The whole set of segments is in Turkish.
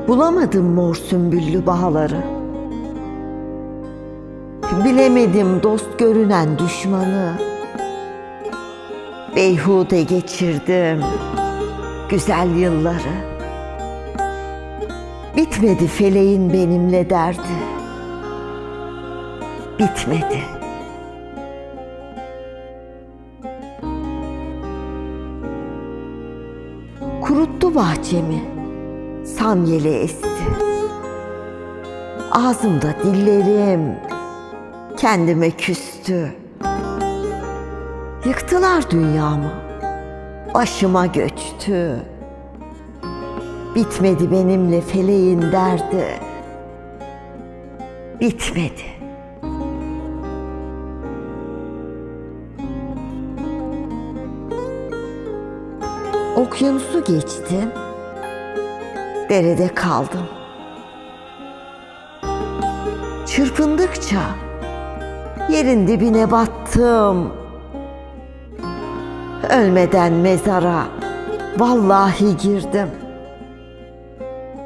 Bulamadım mor sümbüllü bağları. Bilemedim dost görünen düşmanı. Beyhude geçirdim güzel yılları. Bitmedi feleğin benimle derdi. Bitmedi. Kuruttu bahçemi, samyeli esti. Ağzımda dillerim kendime küstü. Yıktılar dünyamı, başıma göçtü. Bitmedi benimle feleğin derdi. Bitmedi. Okyanusu geçtim, derede kaldım. Çırpındıkça yerin dibine battım. Ölmeden mezara vallahi girdim.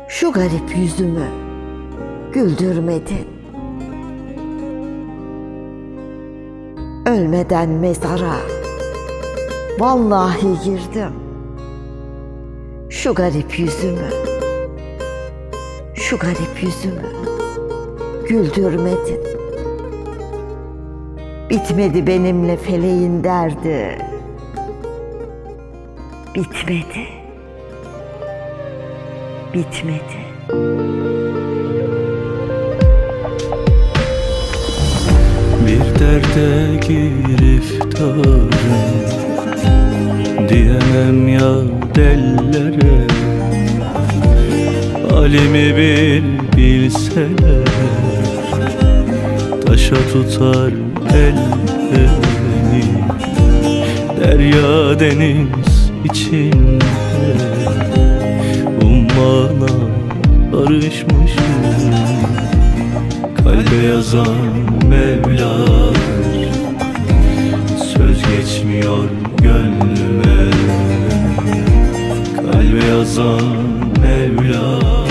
Şu garip yüzümü güldürmedin. Ölmeden mezara vallahi girdim. Şu garip yüzümü, şu garip yüzümü güldürmedin. Bitmedi benimle feleğin derdi. Bitmedi. Bitmedi. Bir derde giriftarım, diyemem ya dellere. Halimi bilseler, taşa tutar ellerini. Derya deniz içinde ummana karışmışım. Kalbe yazan Mevla'dır, söz geçmiyor gönlüme. Kalbe yazan Mevla.